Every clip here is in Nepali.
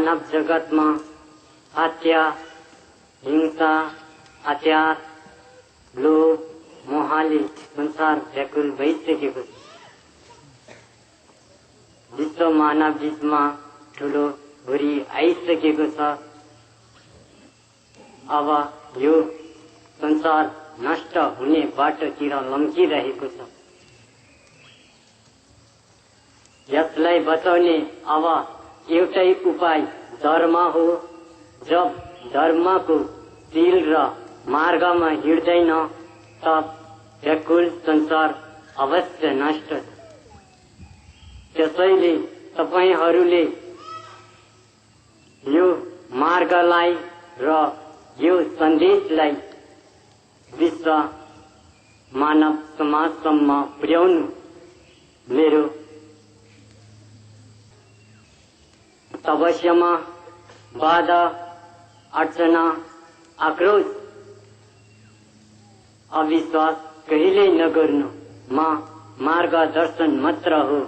मानव जगत में हत्या, हिंसा, अत्याचार, लोभ, मोहले संसार व्याकुल भइसकेको छ। विश्व मानव बीचमा ठूलो भुरी आइसकेको छ। अब यो संसार नष्ट हुने बाटोतिर लम्किरहेको छ। यसलाई बचाउने अब एउटै उपाय धर्म हो। जब धर्मको दिल र मार्गमा हिँड्दैन तब व्याकुल संसार अवश्य नष्ट छ। त्यसैले तपाईहरूले यो मार्गलाई र यो सन्देशलाई विश्व मानव समाजसम्म पुर्याउनु मेरो तपस्यामा बाधा, अर्चना, आक्रोश, अविश्वास कहिल्यै नगर्नु। म मार्गदर्शन मात्र हो।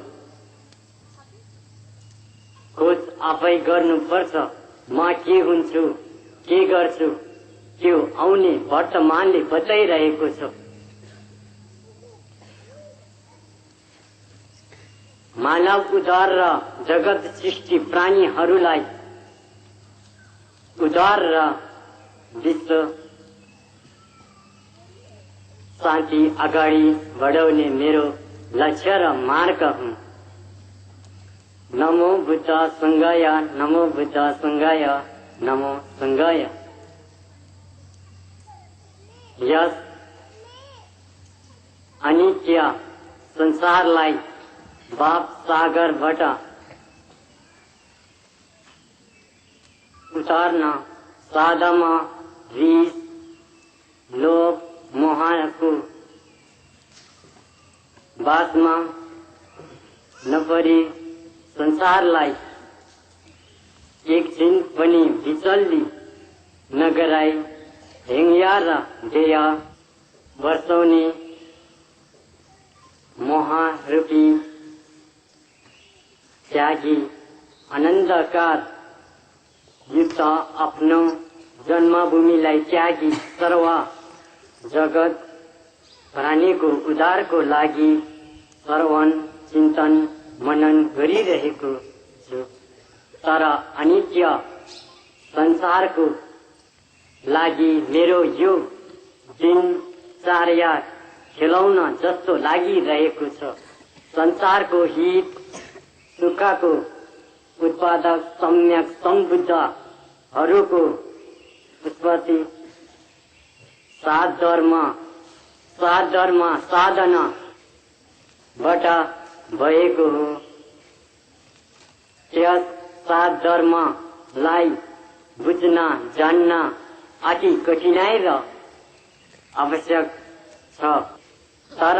खोज आफै गर्नुपर्छ। म के हुन्छु, के गर्छु, त्यो आउने वर्तमानले बताइरहेको छ। मानव उद्धार र जगत सृष्टि प्राणीहरूलाई उद्धार र विश्व शान्ति अगाडि बढाउने मेरो लक्ष्य र मार्ग हुन्। नमो बुद्ध संघाय, नमो बुद्ध संघाय, नमो संघाय। यस अनित्य संसारलाई बाप सागरबाट उतार्न सादामा रिस, लोभ, मोहको बासमा नपरी संसारलाई एकछिन पनि विचल्ली नगराई हेङ्या र देय वर्षाउने मोहरूपी त्यागी आनन्दकार युक्त आफ्नो जन्मभूमिलाई त्यागी सर्व जगत प्राणीको उद्धारको लागि श्रवण, चिन्तन, मनन गरिरहेको छु। तर अनित्य संसारको लागि मेरो यो दिनचर्या खेलाउन जस्तो लागिरहेको छ। संसारको हित सुखको उत्पादक सम्यक सम्बुद्धहरूको उत्पत्ति सात धर्म साधनाबाट भएको हो। त्यस सात धर्मलाई बुझ्न जान्न अति कठिनाई र आवश्यक छ। तर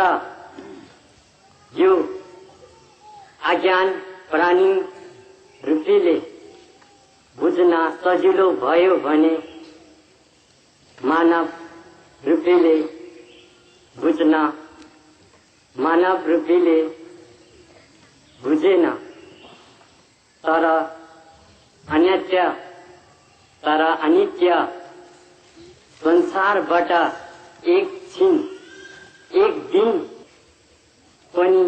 यो अज्ञान प्राणी रूपीले बुझ्न सजिलो भयो भने मानव रूपीले बुझ्न मानव रूपीले बुझेन। तर अनित्य संसारबाट एकछिन, एक दिन पनि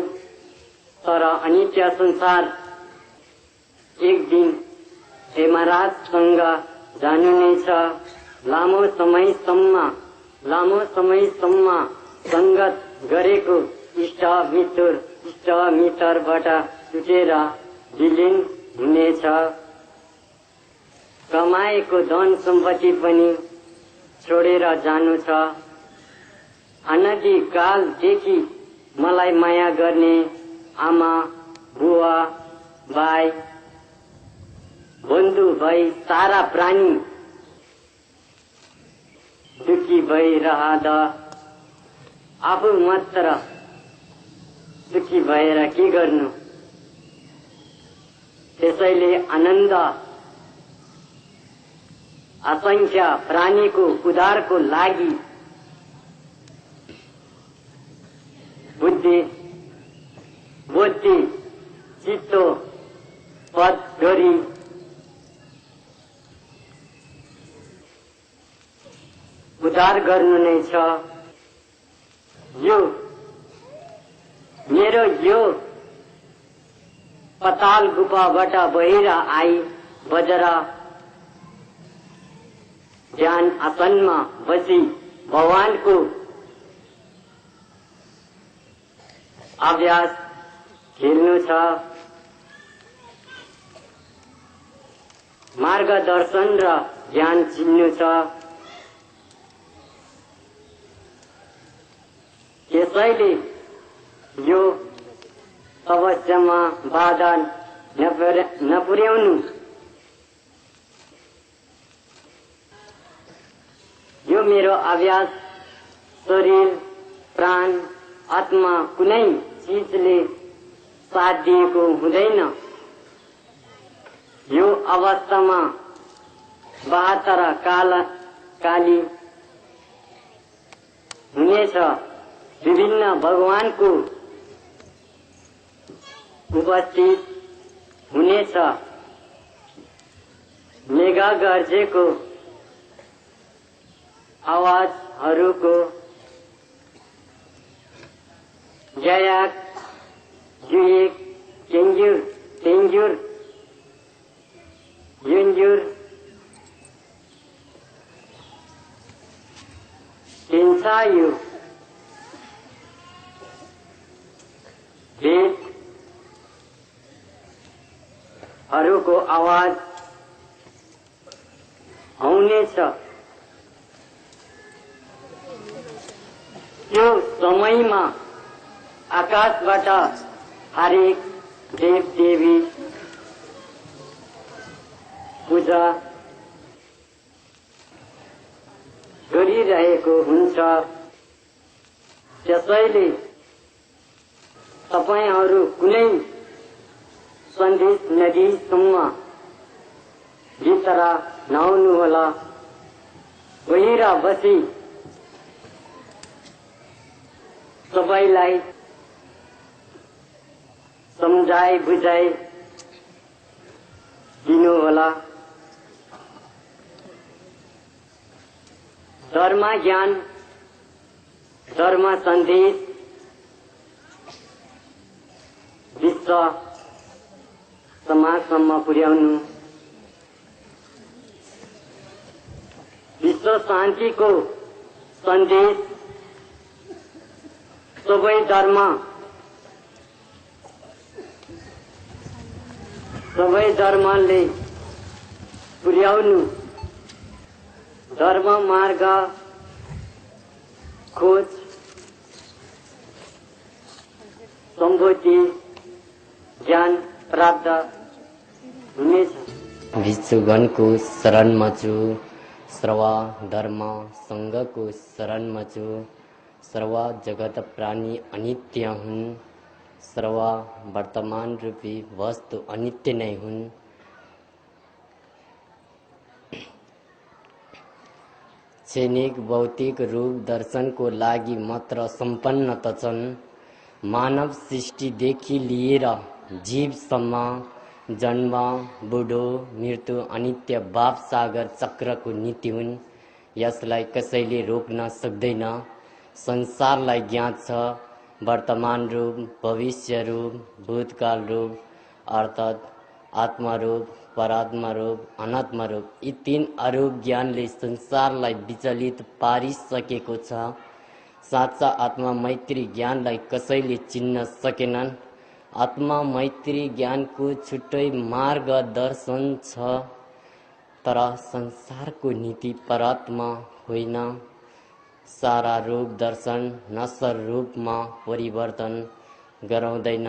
तर अनित्य संसार एक दिन हेमराजसँग जानु नै छ। लामो समयसम्म संगत गरेको इष्ट मित्रबाट छुटेर विलीन हुनेछ। कमाएको धन सम्पत्ति पनि छोडेर जानु छ। अनादिकालदेखि मलाई माया गर्ने आमा, बुवा, भाइ, बन्धु भई सारा प्राणी दुखी भइरहँदा आफू मात्र दुखी भएर के गर्नु। त्यसैले आनन्द असंख्य प्राणीको उद्धारको लागि बुद्धि चित्तो पद गरी उद्धार गर्नु नै छ। यो मेरो यो पताल गुफाबाट बहिर आई बजेर ध्यान आसनमा बसी भगवानको अभ्यास खेल्नु छ। मार्गदर्शन र ज्ञान चिन्नु छ। त्यसैले यो तपस्यामा बाधा नपुर्याउनु। यो मेरो अभ्यास शरीर प्राण आत्मा कुनै चीजले साथ दिएको हुँदैन। यो अवस्थामा 72 काली हुनेछ। विभिन्न भगवानको उपस्थित हुनेछ। मेघा गर्जेको आवाजहरूको जयाक जुएक केन्जुर तेन्जुर युन्जुर तेन्सायु भेदहरूको आवाज आउनेछ। त्यो समयमा आकाशबाट हरेक देव देवी पूजा गरिरहेको हुन्छ। त्यसैले तपाईहरू कुनै सन्देश नदिएसम्म भित्र नआउनुहोला। बाहिर बसी सबैलाई सम्झाइ बुझाइ दिनुहोला। धर्म ज्ञान धर्म सन्देश विश्व समाजसम्म पुर्याउनु। विश्व शान्तिको सन्देश सबै धर्मले पुर्याउनु। धर्म मार्ग खोज सम्बोधि ज्ञान प्राप्त हुनेछ। विश्वगणको शरणमा छु, सर्व धर्म संघको शरणमा छु। सर्व जगत प्राणी अनित्य हुन्। सर्व वर्तमान रूपी वस्तु अनित्य नै हुन्। क्षणिक भौतिक रूप दर्शनको लागि मात्र सम्पन्न त छन्। मानव सृष्टिदेखि लिएर जीवसम्म जन्म बुढो मृत्यु अनित्य भाव सागर चक्रको नीति हुन्। यसलाई कसैले रोक्न सक्दैन। संसारलाई ज्ञात छ वर्तमान रूप भविष्य रूप भूतकाल रूप अर्थात् आत्मा रूप परात्मा रूप अनात्म रूप। यी 3 अरूप ज्ञानले संसारलाई विचलित पारिसकेको छ। साँच्चा आत्मा मैत्री ज्ञानलाई कसैले चिन्न सकेनन्। आत्मा मैत्री ज्ञानको छुट्टै मार्गदर्शन छ। तर संसारको नीति परात्मा होइन। सारा रूप दर्शन नश्वर रूपमा परिवर्तन गराउँदैन।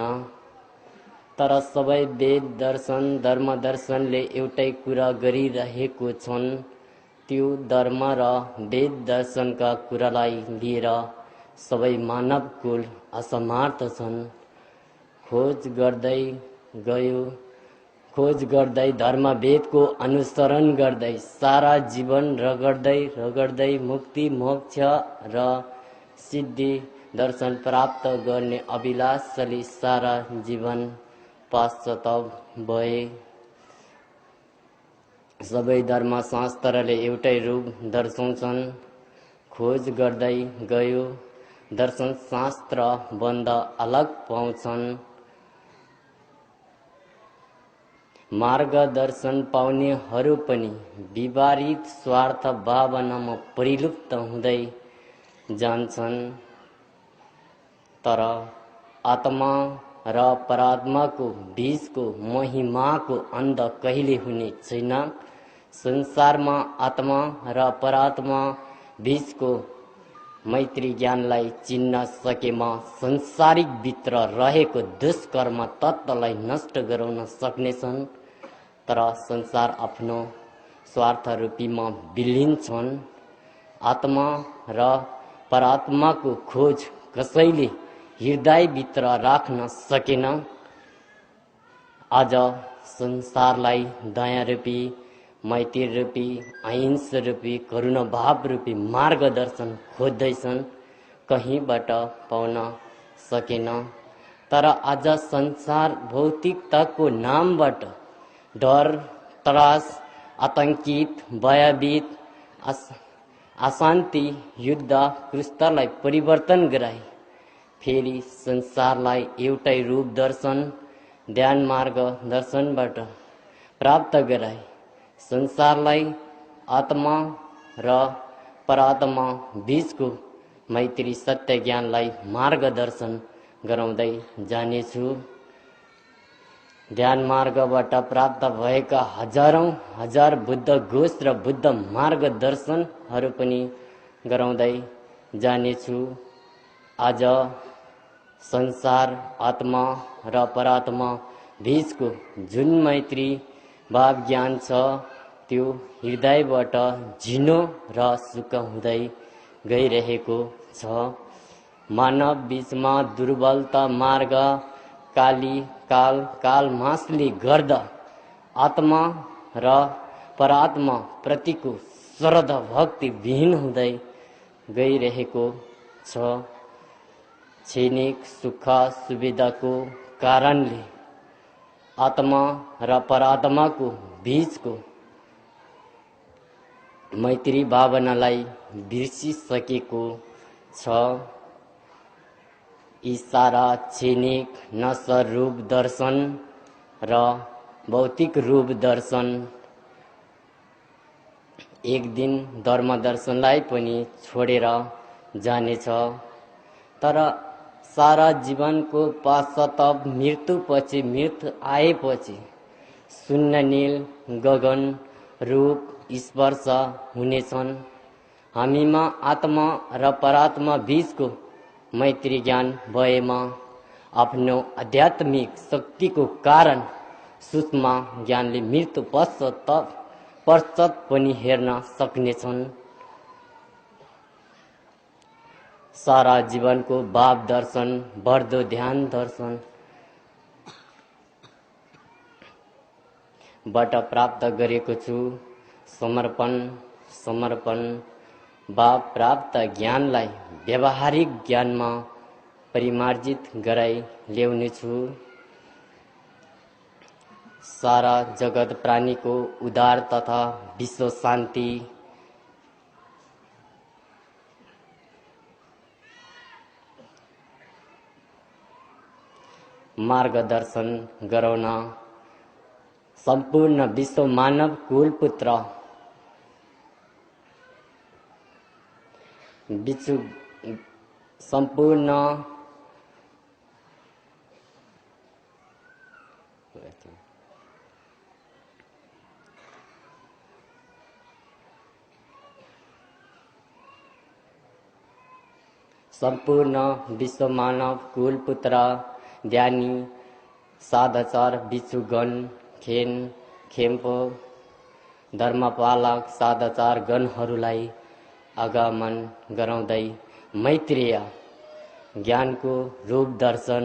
तर सबै वेद दर्शन धर्म दर्शनले एउटै कुरा गरिरहेको छन्। त्यो धर्म र वेद दर्शनका कुरालाई लिएर सबै मानव कुल असमर्थ छन्। खोज गर्दै धर्म वेदको अनुसरण गर्दै सारा जीवन रगड्दै मुक्ति मोक्ष र सिद्धि दर्शन प्राप्त गर्ने अभिलाषले सारा जीवन पश्चाताप भए। सबै धर्म शास्त्रले एउटै रूप दर्शाउँछन्। खोज गर्दै गयो। दर्शन शास्त्र बन्द अलग पाउँछन्। मार्गदर्शन पाउनेहरू पनि विपरीत स्वार्थ भावनामा परिलुप्त हुँदै जान्छन्। तर आत्मा र परात्माको बीचको महिमाको अन्त कहिले हुने छैन। संसारमा आत्मा र परात्मा बीचको मैत्री ज्ञानलाई चिन्न सकेमा संसारिक भित्र रहेको दुष्कर्म तत्त्वलाई नष्ट गराउन सक्नेछन्। तर संसार आफ्नो स्वार्थ रूपीमा विलीन छन्। आत्मा र परात्माको खोज कसैले हृदयभित्र राख्न सकेन। आज संसारलाई दया रूपी, मैत्री रूपी, अहिंसा रूपी, करुणा भाव रूपी मार्गदर्शन खोज्दैछन्, कहीँबाट पाउन सकेन। तर आज संसार भौतिकताको नामबाट डर, त्रास, आतंकित, भयभीत, अशान्ति, युद्ध, कृष्णलाई परिवर्तन गराई फेरि संसारलाई एउटै रूप दर्शन, ध्यान मार्ग दर्शनबाट प्राप्त गराई संसारलाई आत्मा र परात्मा बीचको मैत्री सत्य ज्ञानलाई मार्गदर्शन गराउँदै जानेछु। ध्यान मार्गबाट प्राप्त भएका हजारौं हजार बुद्ध घोष र बुद्ध मार्गदर्शनहरू पनि गराउँदै जानेछु। आज संसार, आत्मा र परात्मा बीचको जुन मैत्री भाव ज्ञान छ त्यो हृदयबाट झिनो र सुख हुँदै गइरहेको छ। मानव बीचमा दुर्बलता मार्ग काल मासले गर्दा आत्मा र परात्मा प्रतिको श्रद्धा भक्ति विहीन हुँदै गइरहेको छ। क्षणिक सुख सुविधाको कारणले आत्मा र परात्माको बीचको मैत्री भावनालाई बिर्सिसकेको छ। यी सारा क्षणिक नश्वर रूप दर्शन र भौतिक रूप दर्शन एक दिन धर्म दर्शनलाई पनि छोडेर जानेछ। तर सारा जीवनको पश्चाताप मृत्युपछि मृत्यु आएपछि शून्य नील गगन रूप स्पर्श हुनेछन्। हामीमा आत्मा र परात्मा बीचको मैत्री ज्ञान भएमा आफ्नो आध्यात्मिक शक्तिको कारण सूक्ष्म ज्ञानले मृत्यु पश्चात पनि हेर्न सक्नेछन्। सारा जीवनको भाव दर्शन, बढ्दो ध्यान दर्शन बाट प्राप्त गरेको छु। समर्पण भाव प्राप्त ज्ञानलाई व्यावहारिक ज्ञानमा परिमार्जित गराई ल्याउनेछु। सारा जगत प्राणीको उद्धार तथा विश्व शान्ति मार्गदर्शन गराउन सम्पूर्ण विश्व मानव कुलपुत्र सम्पूर्ण विश्व मानव कुलपुत्र ध्यानी साधचार बिचुगण खेम्पो धर्मपालक साधचार गणहरूलाई आगमन गराउँदै मैत्रीय ज्ञानको रूप दर्शन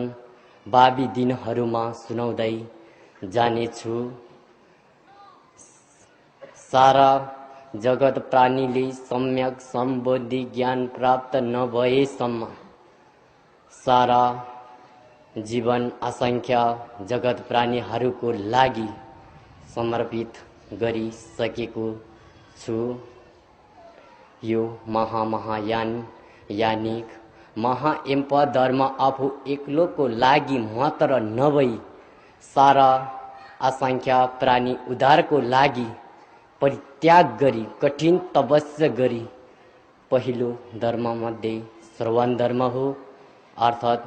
भावी दिनहरूमा सुनाउँदै जानेछु। सारा जगत प्राणीले सम्यक सम्बोधि ज्ञान प्राप्त नभएसम्म सारा जीवन असंख्य जगत प्राणीहरूको लागि समर्पित गरिसकेको छु। यो महामहायान यानिक महाएम्प धर्म आफू एक्लोको लागि मात्र नभई सारा असंख्य प्राणी उद्धारको लागि परित्याग गरी कठिन तपस्या गरी पहिलो धर्ममध्ये श्रवण धर्म हो, अर्थात्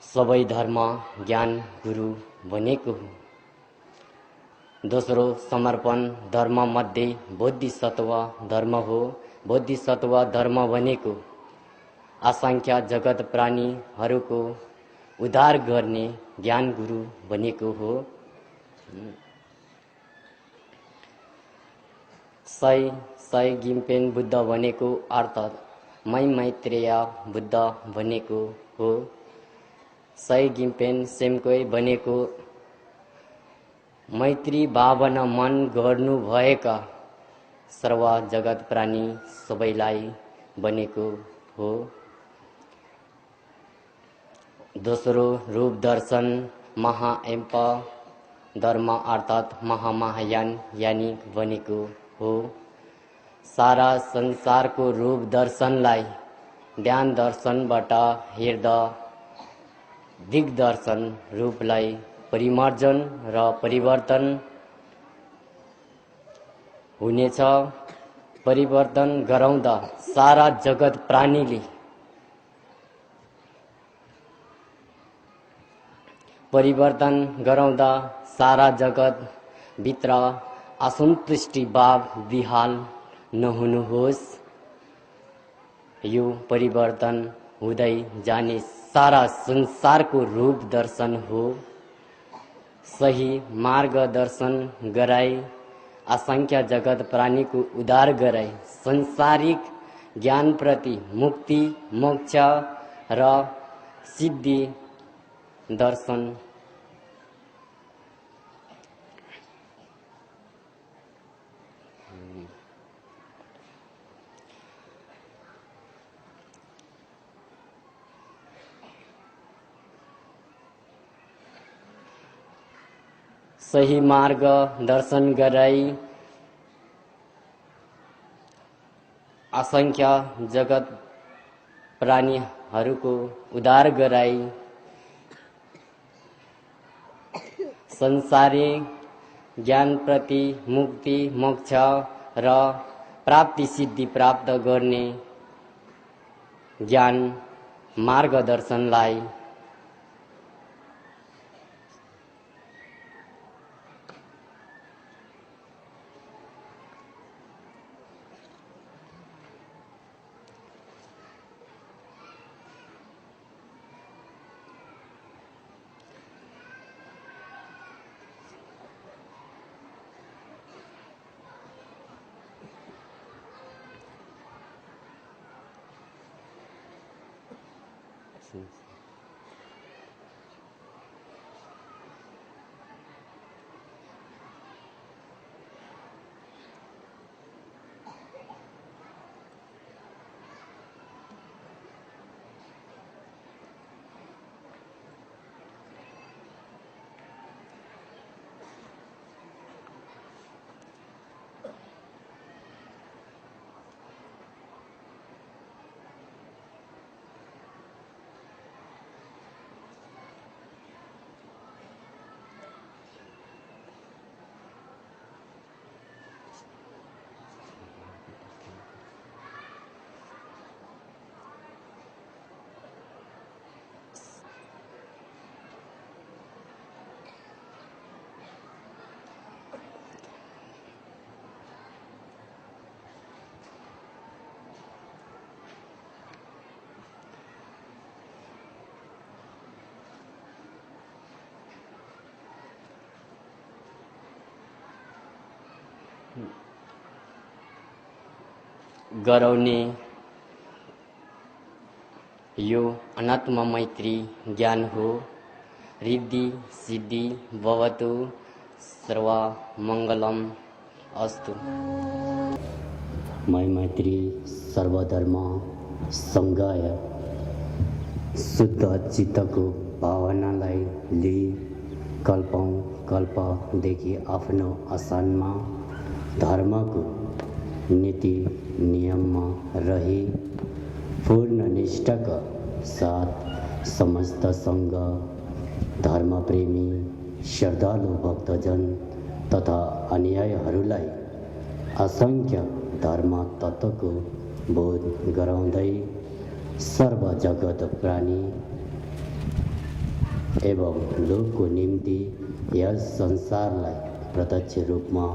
सबै धर्म ज्ञान गुरु भनेको हो। दोस्रो समर्पण धर्म मध्ये बोधिसत्व धर्म हो। बोधिसत्व धर्म भनेको असंख्य जगत प्राणीहरूको उद्धार गर्ने ज्ञान गुरु भनेको हो। सय गिम्पेन बुद्ध भनेको अर्थात् मैत्रेय बुद्ध भनेको हो। सय गिम्पेन सेम्कोई भनेको मैत्री भावना मन गर्नुभएका सर्व जगत प्राणी सबैलाई बनेको हो। दोस्रो रूप दर्शन महाएम्प धर्म अर्थात् महामहायान यानी बनेको हो। सारा संसारको रूप दर्शनलाई ध्यान दर्शनबाट हेर्दा दिग्दर्शन रूपलाई परिमार्जन र परिवर्तन हुनेछ। परिवर्तन गराउँदा सारा जगत प्राणीले परिवर्तन गराउँदा सारा जगत भित्र असन्तुष्टि भाव विहाल नहुनुहोस्। यो परिवर्तन हुँदै जाने सारा संसारको रूप दर्शन हो। सही मार्गदर्शन गराई असंख्य जगत प्राणीको उद्धार गराई संसारिक ज्ञान प्रति मुक्ति मोक्ष र सिद्धि दर्शन सही मार्ग दर्शन गराई असंख्य जगत प्राणीहरूको उद्धार गराई संसारिक ज्ञान प्रति मुक्ति मोक्ष र प्राप्ति सिद्धि प्राप्त गर्ने ज्ञान मार्गदर्शनलाई गराउने यो अनात्म मैत्री ज्ञान हो। रिद्धि सिद्धि भवतु सर्व मंगलम अस्तु। मैत्री सर्वधर्म संगय शुद्ध चित्तको भावनालाई लिई कल्पौं कल्पदेखि आफ्नो आसनमा धर्मको नीति नियममा रही पूर्ण निष्ठाका साथ समस्त सङ्घ धर्मप्रेमी श्रद्धालु भक्तजन तथा अनुयायीहरूलाई असंख्य धर्म तत्त्वको बोध गराउँदै सर्व जगत प्राणी एवं लोकको निम्ति यस संसारलाई प्रत्यक्ष रूपमा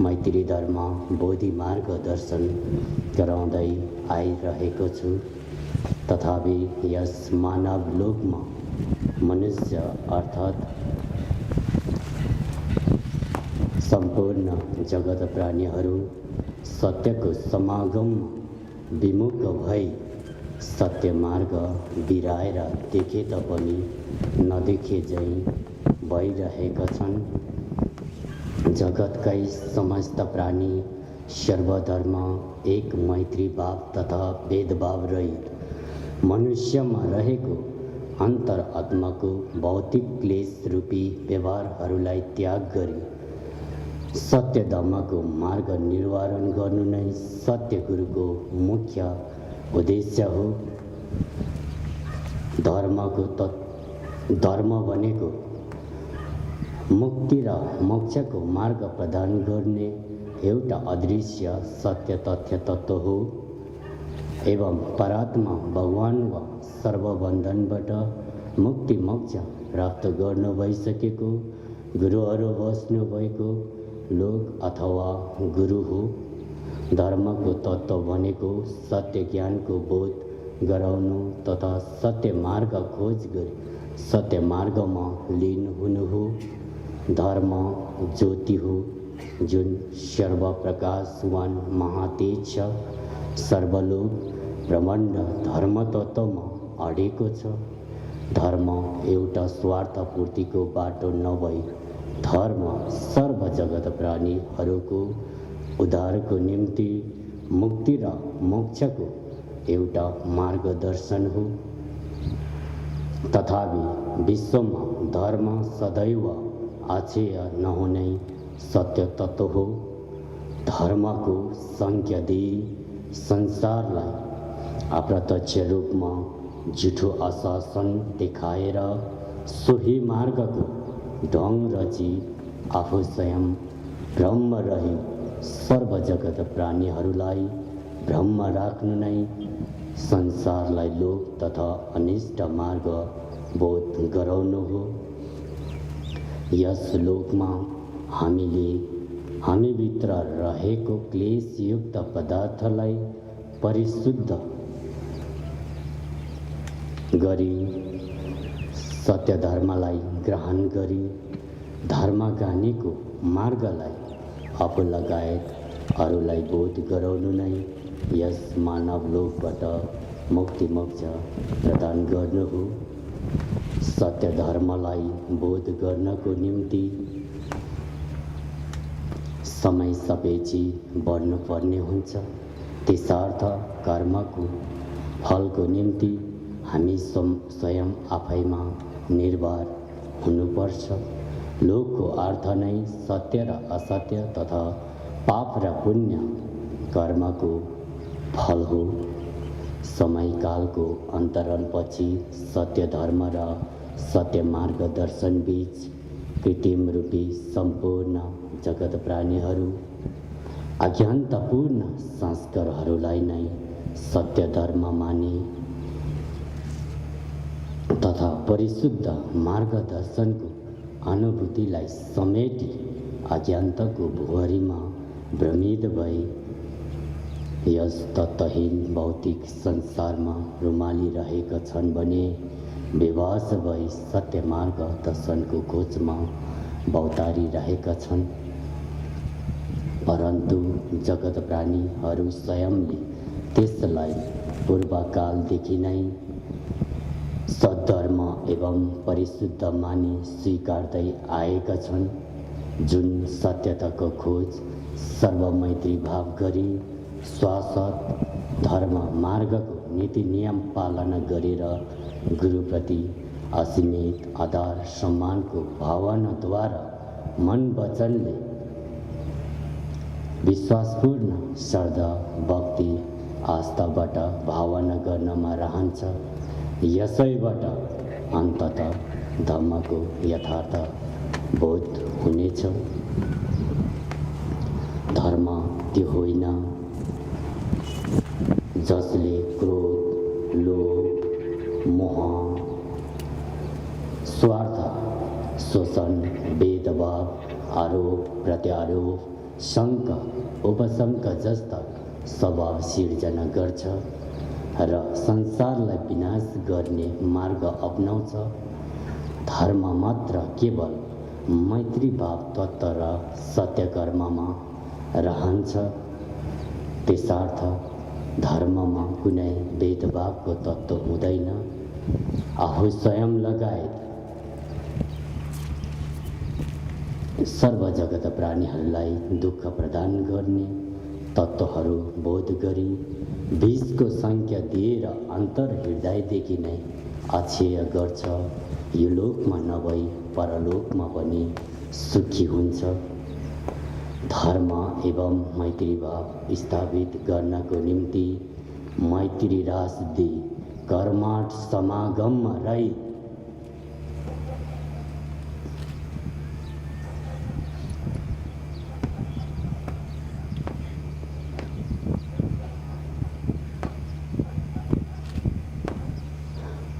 मैत्री धर्म बोधि मार्ग दर्शन गराउँदै आइरहेको छु। तथापि यस मानव लोकमा मनुष्य अर्थात् सम्पूर्ण जगत प्राणीहरू सत्यको समागममा विमुख भई सत्य मार्ग बिराएर देखे तापनि नदेखे झैँ भइरहेका छन्। जगतकै समस्त प्राणी सर्वधर्म एक मैत्री भाव तथा भेदभाव रहित मनुष्यमा रहेको अन्तर आत्माको भौतिक क्लेश रूपी व्यवहारहरूलाई त्याग गरी सत्य धर्मको मार्ग निर्वारण गर्नु नै सत्य गुरुको मुख्य उद्देश्य हो। धर्म भनेको मुक्ति र मोक्षको मार्ग प्रदान गर्ने एउटा अदृश्य सत्य तथ्य तत्त्व हो एवं परात्मा भगवान वा सर्वबन्धनबाट मुक्ति मोक्ष प्राप्त गर्नु भइसकेको गुरुहरू बस्नु भएको लोक अथवा गुरु हो। धर्मको तत्त्व भनेको सत्य ज्ञानको बोध गराउनु तथा सत्य मार्ग खोज गरी सत्य मार्गमा लीन हुनु हो। धर्म ज्योति हो जुन सर्वप्रकाशवान महातेज छ। सर्वलोक ब्रह्माण्ड धर्म तत्त्वमा अडेको छ। धर्म एउटा स्वार्थ पूर्तिको बाटो नभई धर्म सर्व जगत प्राणीहरूको उद्धारको निम्ति मुक्ति र मोक्षको एउटा मार्गदर्शन हो। तथापि विश्वमा धर्म सदैव अक्षय नहुने सत्य तत्त्व हो। धर्मको संख्या दिई संसारलाई अप्रत्यक्ष रूपमा झुठो आश्वासन देखाएर सोही मार्गको ढङ्ग रची आफू स्वयं ब्रह्म रही सर्व जगत प्राणीहरूलाई ब्रह्म राख्नु नै संसारलाई लोक तथा अनिष्ट मार्ग बोध गराउनु हो। यस लोकमा हामीभित्र रहेको क्लेशयुक्त पदार्थलाई परिशुद्ध गरी सत्य धर्मलाई ग्रहण गरी धर्मगानीको मार्गलाई आफू लगायत अरूलाई बोध गराउनु नै यस मानव लोकबाट मुक्ति मोक्ष प्रदान गर्नु हो। सत्य धर्मलाई बोध गर्नको निम्ति समय सापेक्षी बढ्नुपर्ने हुन्छ। त्यसर्थ कर्मको फलको निम्ति हामी स्वयं आफैमा निर्भर हुनुपर्छ। लोकको अर्थ नै सत्य र असत्य तथा पाप र पुण्य कर्मको फल हो। समयकालको अन्तरालपछि सत्य धर्म र सत्य मार्गदर्शन बीच कृत्रिम रूपी सम्पूर्ण जगत प्राणीहरू अज्ञानतापूर्ण संस्कारहरूलाई नै सत्य धर्म माने तथा परिशुद्ध मार्गदर्शनको अनुभूतिलाई समेटी अज्ञानताको भुवरीमा भ्रमित भई यस तत्त्वहीन भौतिक संसारमा रुमालिरहेका छन् भने विवश भई सत्य मार्ग दर्शनको खोजमा भौतारिरहेका छन्। परन्तु जगत प्राणीहरू स्वयंले त्यसलाई पूर्वकालदेखि नै सद्धर्म एवं परिशुद्ध मानि स्वीकार्दै आएका छन्। जुन सत्यताको खोज सर्वमैत्री भाव गरी शाश्वत धर्म मार्गको नीति नियम पालना गरेर गुरुप्रति असीमित आदर सम्मानको भावनाद्वारा मन वचनले विश्वासपूर्ण श्रद्धा भक्ति आस्थाबाट भावना गर्नमा रहन्छ। यसैबाट अन्ततः धर्मको यथार्थ बोध हुनेछ। धर्म त्यो होइन जसले क्रोध, लोभ, मोह, स्वार्थ, शोषण, भेदभाव, आरोप प्रत्यारोप, शङ्का उपशङ्का जस्ता स्वभाव सिर्जना गर्छ र संसारलाई विनाश गर्ने मार्ग अपनाउँछ। धर्म मात्र केवल मैत्री भाव तत्त्व र सत्य कर्ममा रहन्छ। त्यसर्थ धर्ममा कुनै भेदभावको तत्त्व हुँदैन। आफू स्वयं लगायत सर्व जगत प्राणीहरूलाई दुःख प्रदान गर्ने तत्त्वहरू बोध गरी बीजको सङ्ख्या दिएर अन्तर हृदयदेखि नै अक्षय गर्छ। यो लोकमा नभई परलोकमा पनि सुखी हुन्छ। धर्म एवं मैत्रीभाव स्थापित गर्नको निम्ति मैत्री रास दिई कर्मठ समागममा रही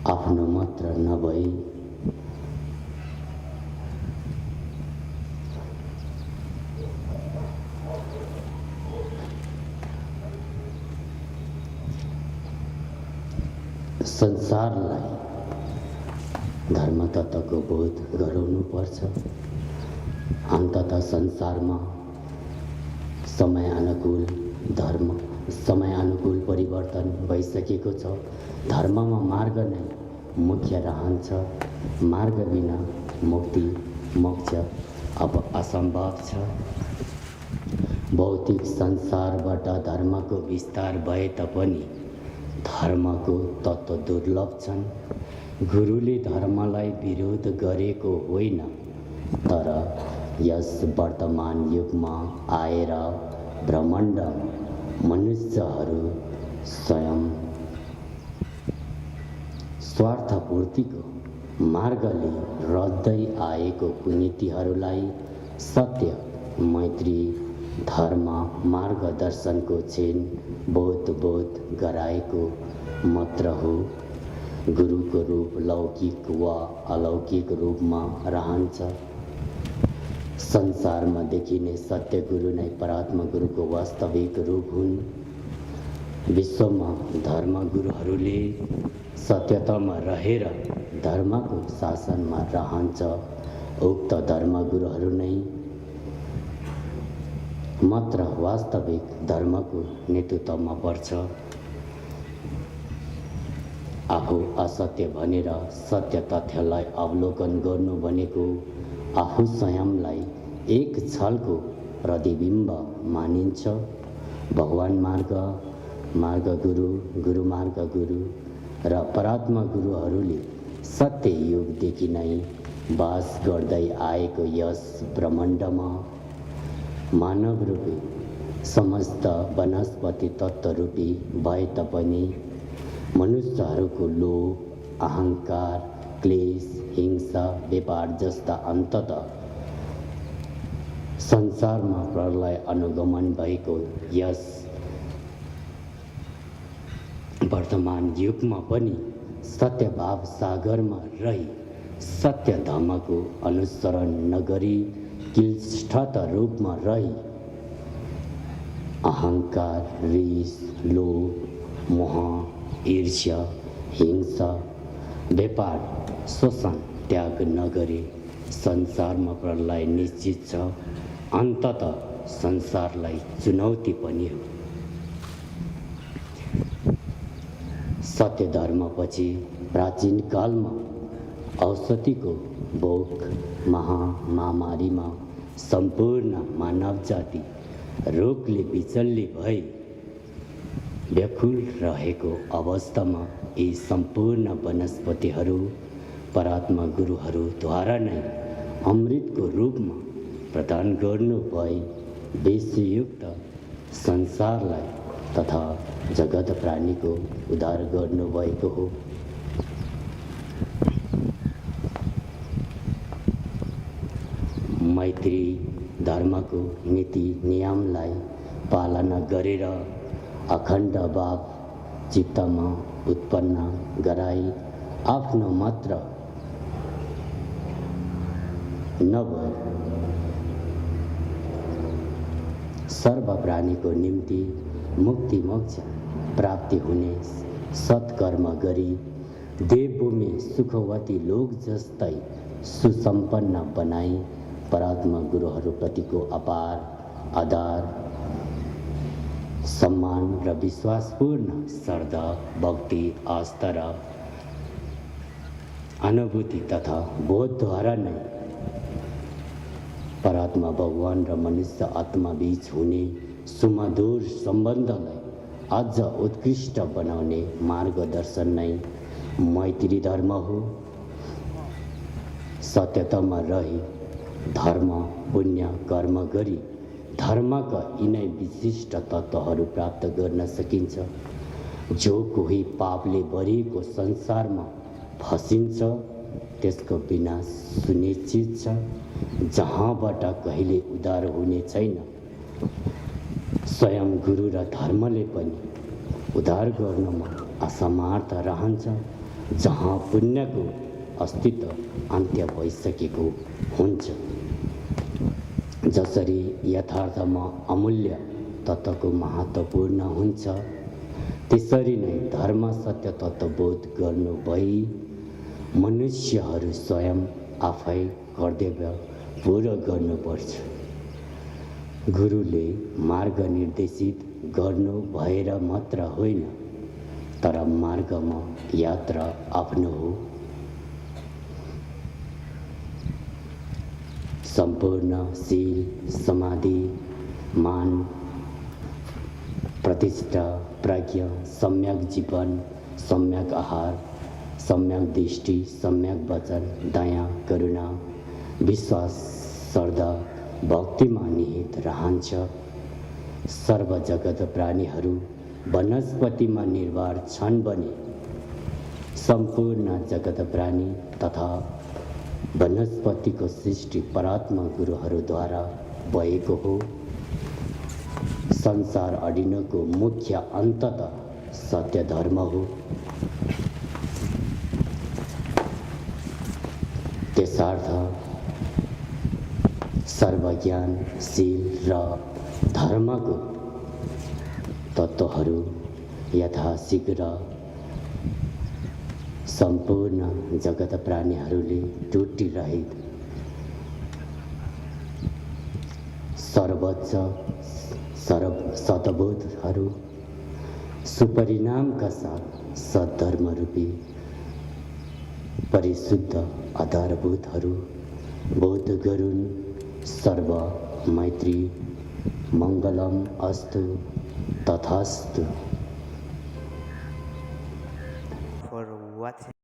आफ्नो मात्र नभई संसारलाई धर्म तत्त्वको बोध गराउनुपर्छ। अन्ततः संसारमा समयानुकूल समयानुकूल परिवर्तन भइसकेको छ। धर्ममा मार्ग नै मुख्य रहन्छ। मार्ग बिना मुक्ति मोक्ष अब असम्भव छ। भौतिक संसारबाट धर्मको विस्तार भए तापनि धर्मको तत्त्व दुर्लभ छन्। गुरुले धर्मलाई विरोध गरेको होइन, तर यस वर्तमान युगमा आएर ब्रह्माण्डमा मनुष्यहरू स्वयं स्वार्थपूर्तिको मार्गले रच्दै आएको कुनीतिहरूलाई सत्य, मैत्री, धर्म मार्गदर्शनको छेन बोध गराएको मात्र हो। गुरुको रूप लौकिक वा अलौकिक रूपमा रहन्छ। संसारमा देखिने सत्य गुरु नै परात्मा गुरुको वास्तविक रूप हुन्। विश्वमा धर्म गुरुहरूले सत्यतामा रहेर धर्मको शासनमा रहन्छ। उक्त धर्म गुरुहरू नै मात्र वास्तविक धर्मको नेतृत्वमा पर्छ। आफू असत्य भनेर सत्य तथ्यलाई अवलोकन गर्नु भनेको आफू स्वयंलाई एक छलको प्रतिबिम्ब मानिन्छ। भगवान मार्ग गुरु मार्ग गुरु र परात्मा गुरुहरूले सत्य युगदेखि नै वास गर्दै आएको यस ब्रह्माण्डमा मानव रूपी समस्त वनस्पति तत्त्व रूपी भए तापनि मनुष्यहरूको लोभ, अहङ्कार, क्लेश, हिंसा, व्यापार जस्ता अन्ततः संसारमा प्रलय अनुगमन भएको यस वर्तमान युगमा पनि सत्यभाव सागरमा रही सत्य धर्मको अनुसरण नगरी क्लिष्ट रूपमा रही अहङ्कार, रिस, लोभ, मोह, ईर्ष्या, हिंसा, व्यापार, शोषण त्याग नगरी संसारमा प्रलय निश्चित छ। अन्ततः संसारलाई चुनौती पनि हो। सत्य धर्मपछि प्राचीन कालमा औषधिको भोग महामारीमा सम्पूर्ण मानव जाति रोगले विचल्य भई व्याकुल रहेको अवस्थामा यी सम्पूर्ण वनस्पतिहरू परात्मा गुरुहरूद्वारा नै अमृतको रूपमा प्रदान गर्नु भई विषयुक्त संसारलाई तथा जगत प्राणीको उद्धार गर्नुभएको हो। मैत्री धर्मको नीति नियमलाई पालना गरेर अखण्ड भाव चित्तमा उत्पन्न गराई आफ्नो मात्र नभई सर्व प्राणीको निम्ति मुक्ति मोक्ष प्राप्ति हुने सत्कर्म गरी देवभूमि सुखवती लोक जस्तै सुसम्पन्न बनाई परात्मा गुरुहरूप्रतिको अपार आदर सम्मान र विश्वासपूर्ण श्रद्धा भक्ति आस्था र अनुभूति तथा बोधद्वारा नै परात्मा भगवान र मनुष्य आत्मा बीच हुने सुमधुर सम्बन्धलाई अझ उत्कृष्ट बनाउने मार्गदर्शन नै मैत्री धर्म हो। सत्यतामा रही धर्म पुण्य कर्म गरी धर्मका यिनै विशिष्ट तत्त्वहरू प्राप्त गर्न सकिन्छ। जो कोही पापले भरिएको संसारमा फसिन्छ त्यसको विनाश सुनिश्चित छ, जहाँबाट कहिले उद्धार हुने छैन। स्वयं गुरु र धर्मले पनि उद्धार गर्नमा असमर्थ रहन्छ, जहाँ पुण्यको अस्तित्व अन्त्य भइसकेको हुन्छ। जसरी यथार्थमा अमूल्य तत्त्वको महत्त्वपूर्ण हुन्छ, त्यसरी नै धर्म सत्य तत्त्वबोध गर्नु भई मनुष्यहरू स्वयं आफै कर्तव्य पूरा गर्नुपर्छ। गुरुले मार्ग निर्देशित गर्नु भएर मात्र होइन, तर मार्गमा यात्रा आफ्नो हो। सम्पूर्ण शील समाधि मान प्रतिष्ठा प्रज्ञा सम्यक जीवन सम्यक आहार सम्यक दृष्टि सम्यक वचन दया करुणा विश्वास श्रद्धा भक्तिमा निहित रहन्छ। सर्व जगत प्राणीहरू वनस्पतिमा निर्भर छन् भने सम्पूर्ण जगत प्राणी तथा वनस्पतिको सृष्टि परात्मा गुरुहरूद्वारा भएको हो। संसार अडिनको मुख्य अन्ततः सत्य धर्म हो। त्यसर्थ सर्वज्ञानशील र धर्मको तत्त्वहरू यथाशीघ्र सम्पूर्ण जगत प्राणीहरूले त्रुटिरहित सर्वोच्च सद्बोधहरू सुपरिणामका साथ सद्धर्म रूपी परिशुद्ध आधारभूतहरू बोध गरून्। सर्व मैत्री मङ्गलम अस्तु तथास्तु। For watching.